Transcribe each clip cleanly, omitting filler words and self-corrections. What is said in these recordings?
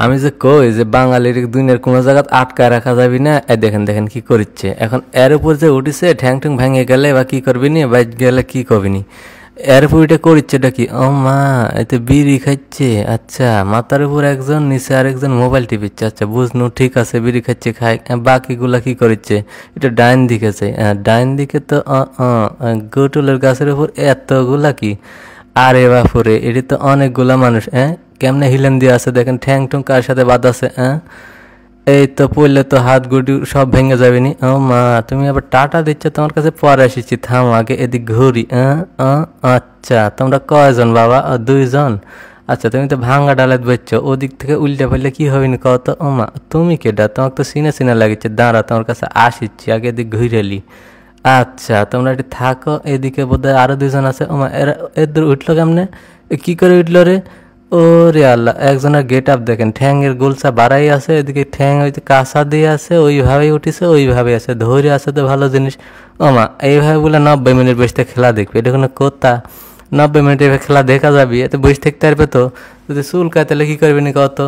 আমি যে কই যে বাঙালির দুনিয়ার কোনো জায়গা আটকায় রাখা যাবি না। দেখেন দেখেন কি করছে এখন, এর উপর যে উঠিছে ঠ্যাং ঠ্যাং ভেঙে গেলে বা কি করবি নি, বাইক গেলে কি করবি নি, এর উপর এটা করছেটা কি? ও মা, এতে বিড়ি খাচ্ছে। আচ্ছা, মাথার উপর একজন, নিচে আরেকজন মোবাইল টিপিচ্ছে। আচ্ছা বুঝনু, ঠিক আছে, বিড়ি খাচ্ছে, খায়। বাকিগুলা কি করছে? এটা ডাইন দিকে চাই, ডাইন দিকে তো গোটুলের গাছের উপর এতগুলা কি? আরে বাপুরে, এটি তো অনেকগুলা মানুষ। কেমনে হিলেন দিয়ে আছে দেখেন, ঠ্যাং টুং কার সাথে বাঁধা আছে। এই তো পড়লে তো হাত গুটি সব ভেঙে যাবে নি। ও মা, তুমি আবার টাটা দিচ্ছ, তোমার কাছে পরে এসেছি, থাম আগে এদিক ঘুরি। আচ্ছা, তোমরা কয়জন বাবা? দুইজন। আচ্ছা, তুমি তো ভাঙ্গা ডালে বেচছো, ওদিক থেকে উল্টে ফেললে কি হবে নি কত? ও মা, তুমি কেডা? তোমাকে তো চিনা চিনা লাগছে, দাঁড়া তোমার কাছে আসিচ্ছি, আগে এদিক ঘুরেলি। আচ্ছা, তোমরা এটি থাকো, এদিকে বোধহয় আরো দুজন আছে। ও মা, এরা এদের উঠলো কেমনে? কি করে উঠলো রে? ওরে আল্লাহ, একজনের গেট আপ দেখেন, ঠ্যাংয়ের গোলসা বাড়াই আছে, এদিকে ঠ্যাং হইতে কাঁচা দিয়ে আছে, ওইভাবেই উঠিছে, ওইভাবে আছে, ধরে আছে তো ভালো জিনিস। ওমা, এইভাবে বলে 90 মিনিট বসে খেলা দেখবে, এটা কোনো কথা? 90 মিনিট এভাবে খেলা দেখা যাবি? এতে বসে থাকতে পারবে তো? যদি চুল কায় তাহলে কি করবে নি কত?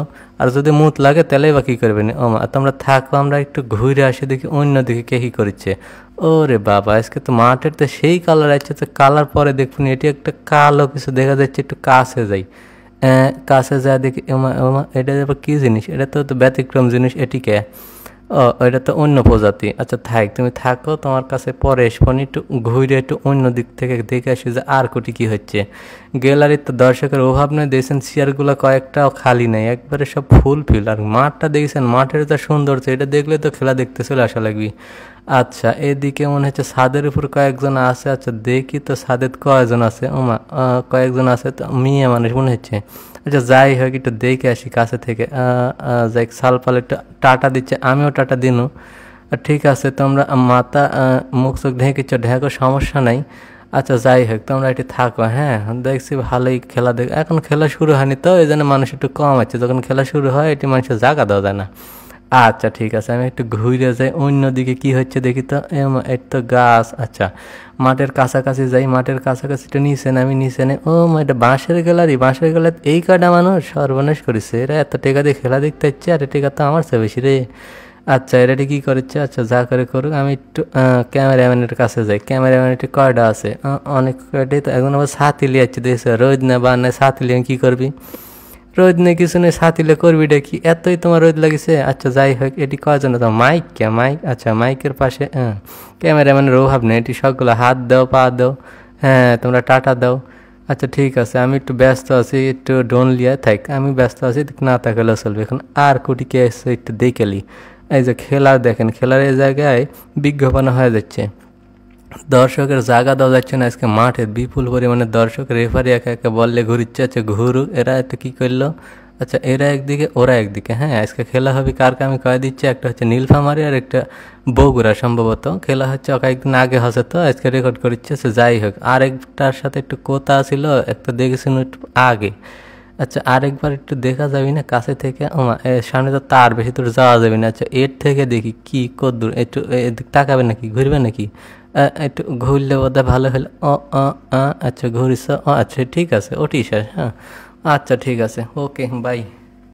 আর যদি মুত লাগে তাহলে বা কি করবে নি? ওমা, তোমরা থাকো, আমরা একটু ঘুরে আসি, দেখি অন্য দিকে কে কি করছে। ওরে বাবা, আজকে তো মাঠের তো সেই কালার আছে, তো কালার পরে দেখুন, এটি একটা কালো কিছু দেখা যাচ্ছে, একটু কাছে যাই। কাছে যা দেখি, এটা আবার কি জিনিস? এটা তো ব্যতিক্রম জিনিস, এটিকে এটা তো অন্য প্রজাতি। আচ্ছা থাক, তুমি থাকো, তোমার কাছে পরে এসবনি, একটু ঘুরে একটু অন্য দিক থেকে দেখে আসি যে আর কোটি কি হচ্ছে। গ্যালারির তো দর্শকের অভাব নেই, দেখছেন চেয়ারগুলো কয়েকটাও খালি নেই, একবারে সব ফুল ফিল। আর মাঠটা দেখছেন, মাঠের যা সৌন্দর্য, এটা দেখলে তো খেলা দেখতে চলে আসা লাগবে। আচ্ছা, এদিকে মনে হচ্ছে ছাদের উপর কয়েকজন আছে। আচ্ছা দেখি তো ছাদে কয়েকজন আছে। ওমা, কয়েকজন আছে তো, মেয়ে মানুষ মনে হচ্ছে। আচ্ছা যাই হোক, একটু দেখে আসি কাছে থেকে। যাই, সালপাল একটু টাটা দিচ্ছে, আমিও টাটা দিনু। ঠিক আছে, তোমরা মাথা মুখ চোখ ঢেকেছ, ঢেকো, সমস্যা নাই। আচ্ছা যাই হোক, তোমরা একটু থাকো। হ্যাঁ, দেখছি ভালোই খেলা দেখ, এখন খেলা শুরু হয়নি তো, এই জন্য মানুষ একটু কম আছে। যখন খেলা শুরু হয় এটি মানুষের জায়গা দেওয়া যায় না। আচ্ছা ঠিক আছে, আমি একটু ঘুরে যাই, অন্যদিকে কি হচ্ছে দেখি তো। এই তো গাছ। আচ্ছা, মাঠের কাছাকাছি যাই, মাঠের কাছাকাছি একটু নিচে নামি, নিচে নেই। এটা বাঁশের গ্যালারি, বাঁশের গ্যালারি এই কয়টা মানুষ সর্বনাশ করেছে। এরা এত টেকা দিয়ে খেলা দেখতে হচ্ছে, আর টেকা তো আমার চেয়ে বেশি রে। আচ্ছা, এরা কি করেছে? আচ্ছা যা করে করুক, আমি একটু ক্যামেরাম্যানের কাছে যাই। ক্যামেরাম্যান একটু কয়টা আছে? অনেক কয়টাই তো। এখন আবার ছাতি লিয়ে যাচ্ছে, দেখছে রোদ না বা না, ছাতি লিয়ে কী করবি? রোদ নেই, কিছু নেই, ছাতিলে করবি কি? এতই তোমার রোদ লাগিছে। আচ্ছা যাই হোক, এটি কয়জন? তোমার মাইক কে? মাইক? আচ্ছা, মাইকের পাশে ক্যামেরাম্যানের অভাব নেই, এটি সবগুলো হাত দাও, পা দাও। হ্যাঁ, তোমরা টাটা দাও। আচ্ছা ঠিক আছে, আমি একটু ব্যস্ত আছি, একটু ডোন লিয়া থাক, আমি ব্যস্ত আছি, না তাকালেও চলবে। এখন আর কোটি কে এসে একটু দেখেলি। এই যে খেলা দেখেন, খেলার এই জায়গায় বিজ্ঞাপন হয়ে যাচ্ছে, দর্শকের জায়গা দেওয়া যাচ্ছে না আজকে মাঠে, বিপুল পরিমাণে দর্শক। রেফারি একা একা বললে ঘুরিচ্ছে। আচ্ছা ঘুরুক, এরা একটু কী করলো? আচ্ছা, এরা একদিকে, ওরা একদিকে। হ্যাঁ, আজকে খেলা হবে কারকে আমি কয়ে দিচ্ছি, একটা হচ্ছে নীলফামারী আর একটা বগুড়া সম্ভবত। খেলা হচ্ছে কয়েকদিন আগে হচ্ছে, তো আজকে রেকর্ড করছে। যাই হোক, আরেকটার সাথে একটু কথা ছিল, একটা দেখেছিল একটু আগে। আচ্ছা, আরেকবার একটু দেখা যাবে না কাছে থেকে? সামনে তো তার বেশি দূর যাওয়া যাবে না। আচ্ছা, এর থেকে দেখি কি কদ্দূর, একটু এদিক তাকাবে নাকি, ঘুরবে নাকি? একটু ঘুরলে বোধহয় ভালো হলো। আচ্ছা ঘুরিস। আচ্ছা ঠিক আছে, ওটি স্যার। হ্যাঁ আচ্ছা ঠিক আছে, ওকে, বাই।